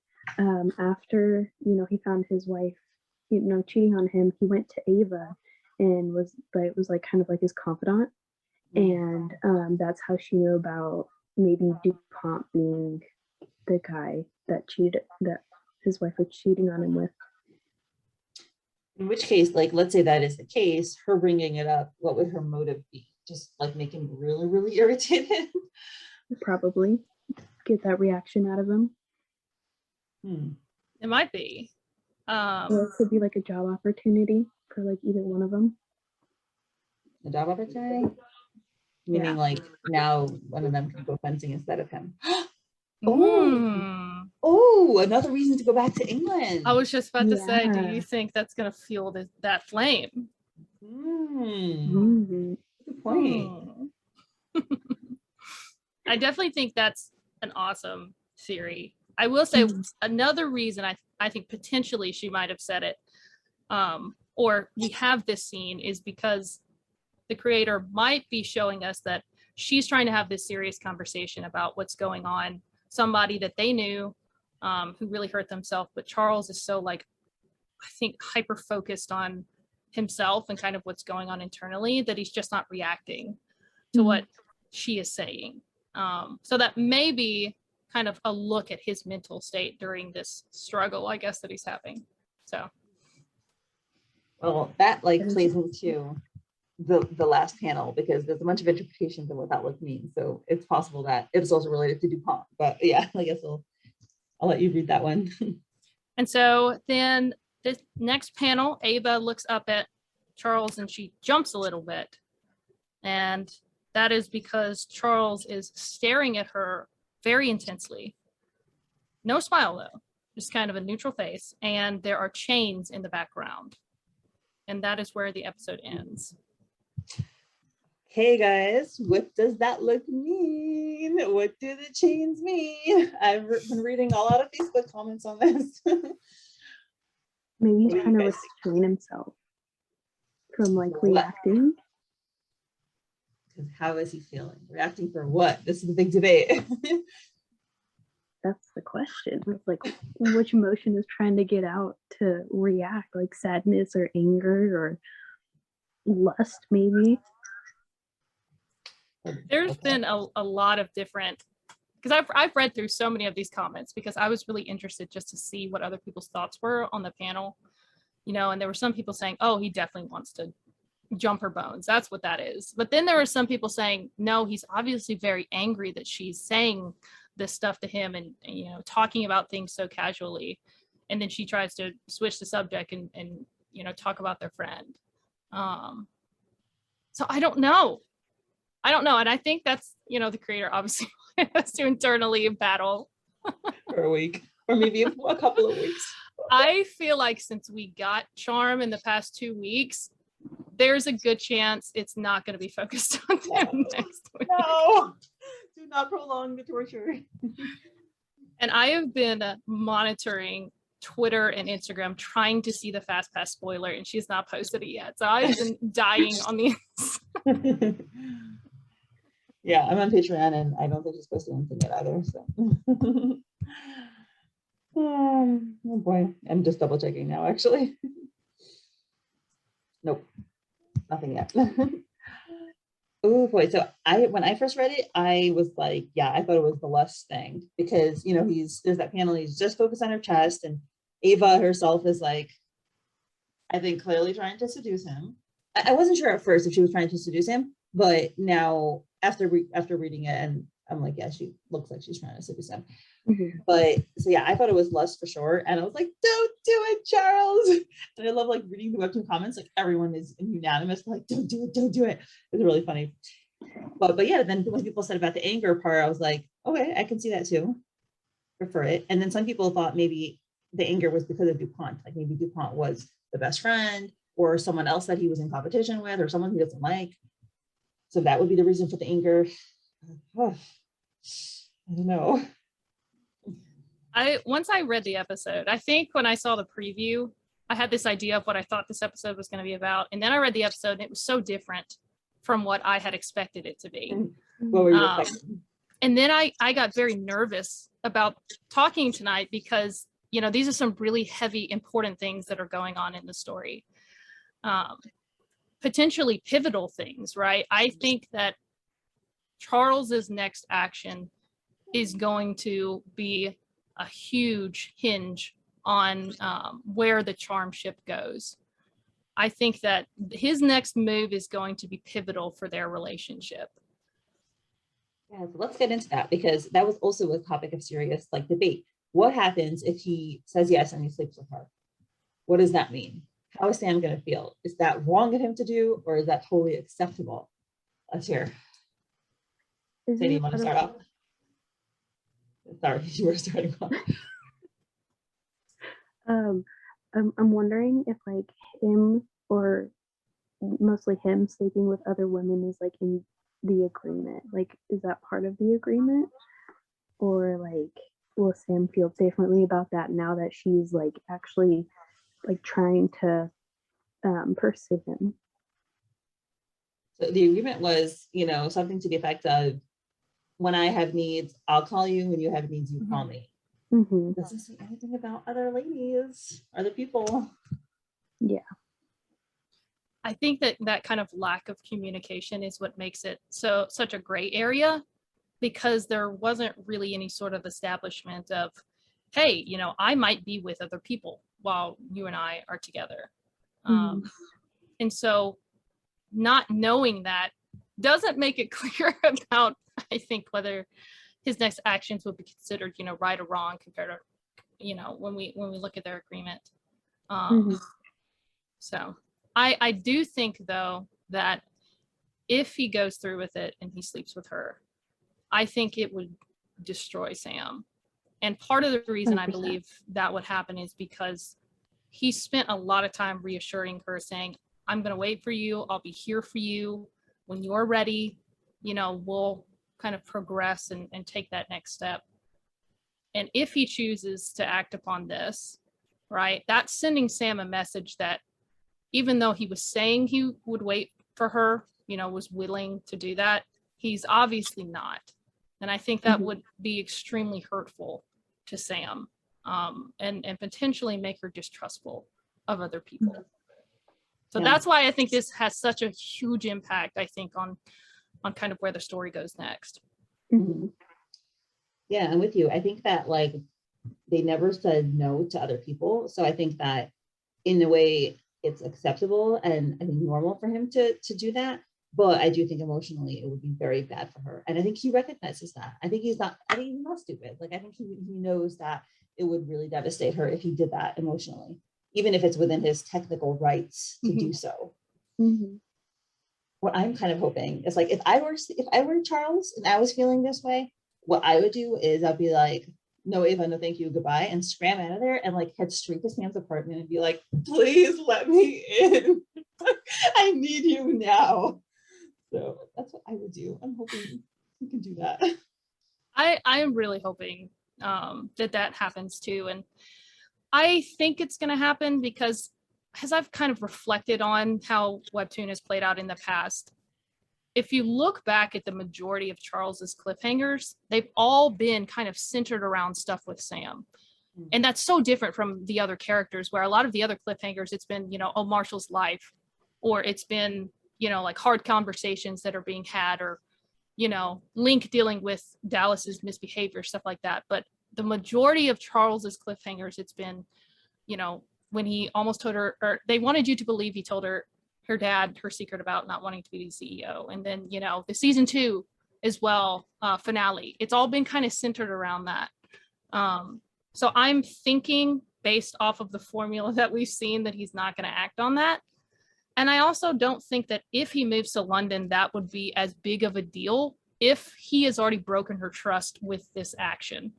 after, he found his wife, cheating on him, he went to Ava and was like kind of like his confidant. And that's how she knew about maybe DuPont being the guy that his wife was cheating on him with. In which case, like, let's say that is the case, her bringing it up, what would her motive be? Just like make him really, really irritated? Probably get that reaction out of him. It might be. Or it could be like a job opportunity for like either one of them. A job opportunity? Meaning like now one of them can go fencing instead of him. Oh, another reason to go back to England. I was just about to say, do you think that's going to fuel that flame? Good point. I definitely think that's an awesome theory. I will say another reason I think potentially she might have said it, or we have this scene, is because the creator might be showing us that she's trying to have this serious conversation about what's going on, somebody that they knew who really hurt themselves, but Charles is so like, I think, hyper focused on himself and kind of what's going on internally that he's just not reacting to what she is saying. So that may be kind of a look at his mental state during this struggle, I guess, that he's having. So, well, that like plays into the last panel because there's a bunch of interpretations of what that look means. So it's possible that it's also related to DuPont. But yeah, I guess I'll let you read that one. And so then this next panel, Ava looks up at Charles and she jumps a little bit. And that is because Charles is staring at her very intensely. No smile though, just kind of a neutral face. And there are chains in the background. And that is where the episode ends. Hey guys, what does that look mean? What do the chains mean? I've been reading a lot of Facebook comments on this. Maybe he's trying to restrain himself from like reacting. Because how is he feeling? Reacting for what? This is the big debate. That's the question. It's like which emotion is trying to get out to react, like sadness or anger or lust, maybe. There's been a lot of different, because I've read through so many of these comments because I was really interested just to see what other people's thoughts were on the panel, and there were some people saying, oh, he definitely wants to jump her bones. That's what that is. But then there were some people saying, no, he's obviously very angry that she's saying this stuff to him and talking about things so casually. And then she tries to switch the subject and talk about their friend. So I don't know. And I think that's, the creator obviously has to internally battle. For a week or maybe a couple of weeks. I feel like since we got Charm in the past 2 weeks, there's a good chance it's not going to be focused on them next week. No, do not prolong the torture. And I have been monitoring Twitter and Instagram trying to see the Fast Pass spoiler, and she's not posted it yet. So I've been dying on the Yeah, I'm on Patreon and I don't think she's posted anything yet either. So oh boy, I'm just double checking now actually. Nope, nothing yet. Oh boy, so when I first read it, I was like, yeah, I thought it was the lust thing because there's that panel, he's just focused on her chest and Ava herself is like, I think clearly trying to seduce him. I wasn't sure at first if she was trying to seduce him, but now after reading it, and I'm like, yeah, she looks like she's trying to seduce him. But so yeah, I thought it was lust for sure, and I was like, don't do it, Charles. And I love like reading the webtoon comments, like everyone is unanimous, like don't do it. It's really funny. But yeah, then when people said about the anger part, I was like, okay, I can see that too. prefer it. And then some people thought maybe the anger was because of DuPont. Like maybe DuPont was the best friend or someone else that he was in competition with or someone he doesn't like. So that would be the reason for the anger. Oh, I don't know. Once I read the episode, I think when I saw the preview, I had this idea of what I thought this episode was going to be about. And then I read the episode and it was so different from what I had expected it to be. What were you expecting? And then I got very nervous about talking tonight because, you know, these are some really heavy, important things that are going on in the story. Potentially pivotal things, right? I think that Charles's next action is going to be a huge hinge on where the charm ship goes. I think that his next move is going to be pivotal for their relationship. Yeah, so let's get into that because that was also a topic of serious like debate. What happens if he says yes and he sleeps with her? What does that mean? How is Sam going to feel? Is that wrong of him to do, or is that totally acceptable? Let's hear. Sadie, you want to start off? Sorry, you were starting off. I'm wondering if like him or mostly him sleeping with other women is like in the agreement. Like, is that part of the agreement? Or like, will Sam feel differently about that now that she's like actually like trying to pursue him? So the agreement was, you know, something to the effect of, when I have needs, I'll call you. When you have needs, you call me. Mm-hmm. Doesn't say anything about other ladies, other people. Yeah. I think that that kind of lack of communication is what makes it such a gray area, because there wasn't really any sort of establishment of, hey, you know, I might be with other people while you and I are together. And so not knowing that doesn't make it clear about, I think, whether his next actions would be considered, you know, right or wrong compared to, you know, when we look at their agreement. So I do think, though, that if he goes through with it and he sleeps with her, I think it would destroy Sam. And part of the reason 100%. I believe that would happen is because he spent a lot of time reassuring her, saying, I'm going to wait for you. I'll be here for you. When you're ready, you know, we'll kind of progress and take that next step. And if he chooses to act upon this, right, that's sending Sam a message that even though he was saying he would wait for her, you know, was willing to do that, he's obviously not. And I think that would be extremely hurtful to Sam, and potentially make her distrustful of other people. So that's why I think this has such a huge impact, I think, on kind of where the story goes next. Yeah, I'm with you. I think that like they never said no to other people. So I think that in a way it's acceptable and I think normal for him to do that. But I do think emotionally it would be very bad for her. And I think he recognizes that. I think he's not stupid. Like I think he knows that it would really devastate her if he did that emotionally, even if it's within his technical rights to do so. What I'm kind of hoping is like if I were Charles and I was feeling this way, what I would do is I'd be like, no, Ava, no, thank you, goodbye, and scram out of there and like head straight to Sam's apartment and be like, please let me in. I need you now. So that's what I would do. I'm hoping we can do that. I am really hoping that happens too. And I think it's going to happen because as I've kind of reflected on how Webtoon has played out in the past, if you look back at the majority of Charles's cliffhangers, they've all been kind of centered around stuff with Sam. And that's so different from the other characters, where a lot of the other cliffhangers, it's been, you know, oh, Marshall's life, or it's been, you know, like hard conversations that are being had, or, you know, Link dealing with Dallas's misbehavior, stuff like that. But the majority of Charles's cliffhangers, it's been, you know, when he almost told her, or they wanted you to believe he told her dad, her secret about not wanting to be the CEO. And then, you know, the season 2 as well, finale, it's all been kind of centered around that. So I'm thinking, based off of the formula that we've seen, that he's not going to act on that. And I also don't think that if he moves to London, that would be as big of a deal if he has already broken her trust with this action.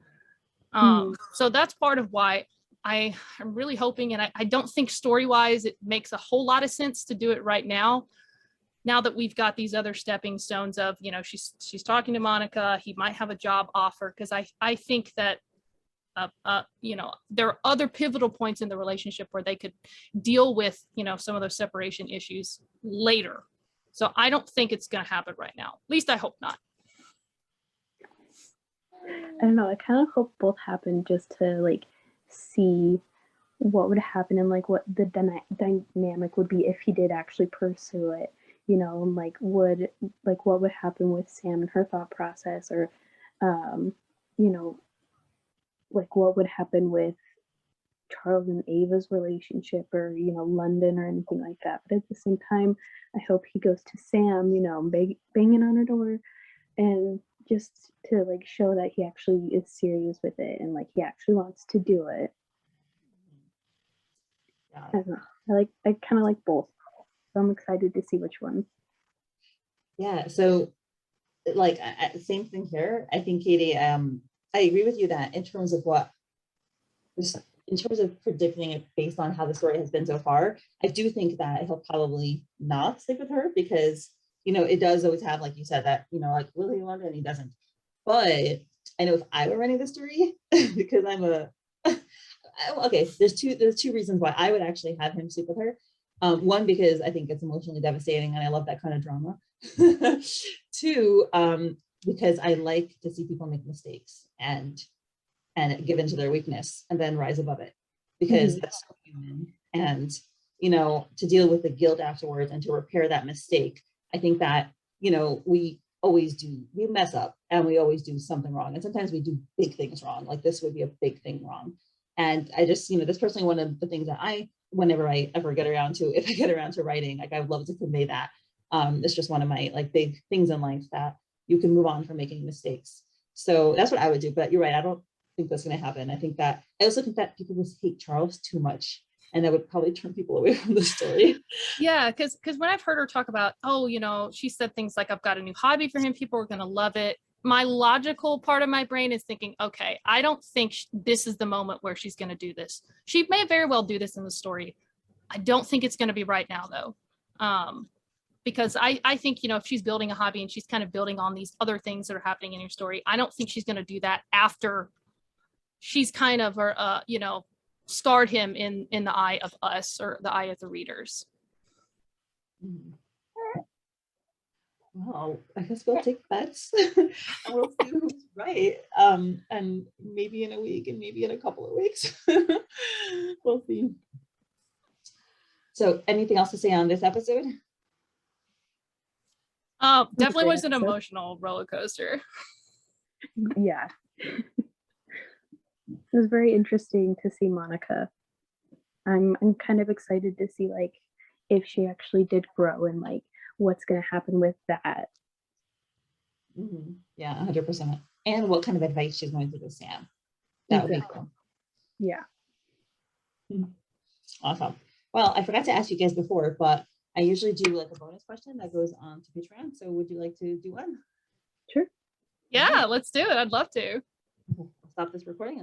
So that's part of why I am really hoping, and I don't think story-wise it makes a whole lot of sense to do it right now that we've got these other stepping stones of, she's talking to Monica, he might have a job offer, because I think that there are other pivotal points in the relationship where they could deal with, some of those separation issues later. So I don't think it's going to happen right now. At least I hope not. I don't know. I kind of hope both happen just to like see what would happen and like what the dynamic would be if he did actually pursue it, and like what would happen with Sam and her thought process, or like what would happen with Charles and Ava's relationship, or London or anything like that. But at the same time, I hope he goes to Sam, banging on her door, and just to like show that he actually is serious with it and like he actually wants to do it. Yeah. I don't know. I kind of like both, so I'm excited to see which one. Yeah. So, like, same thing here. I think, Katie, I agree with you that in terms of predicting it based on how the story has been so far, I do think that he'll probably not stick with her because, it does always have, like you said, that, like, will he want it and he doesn't. But I know if I were running the story, because I'm okay, there's two reasons why I would actually have him sleep with her. One, because I think it's emotionally devastating and I love that kind of drama. Two, because I like to see people make mistakes and give into their weakness and then rise above it, because that's so human. And to deal with the guilt afterwards and to repair that mistake, I think that we mess up and we always do something wrong, and sometimes we do big things wrong. Like this would be a big thing wrong. And I just, this personally, one of the things that whenever I ever get around to, if I get around to writing, like I would love to convey that. It's just one of my like big things in life, that you can move on from making mistakes. So that's what I would do. But you're right, I don't think that's going to happen. I also think that people just hate Charles too much, and that would probably turn people away from the story. Yeah, because when I've heard her talk about, she said things like, I've got a new hobby for him, people are going to love it. My logical part of my brain is thinking, okay, I don't think this is the moment where she's going to do this. She may very well do this in the story. I don't think it's going to be right now, though. Because I think, if she's building a hobby and she's kind of building on these other things that are happening in your story, I don't think she's going to do that after she's kind of, scarred him in the eye of us, or the eye of the readers. Well, I guess we'll take bets and we'll see who's right. And maybe in a week and maybe in a couple of weeks. We'll see. So anything else to say on this episode? Definitely was an emotional roller coaster. Yeah. It was very interesting to see Monica. I'm kind of excited to see like if she actually did grow and like what's going to happen with that. Yeah, 100%. And what kind of advice she's going to give Sam. That would be cool. Yeah. Awesome. Well, I forgot to ask you guys before, but I usually do like a bonus question that goes on to Patreon. So would you like to do one? Sure. Yeah, let's do it. I'd love to. I'll stop this recording.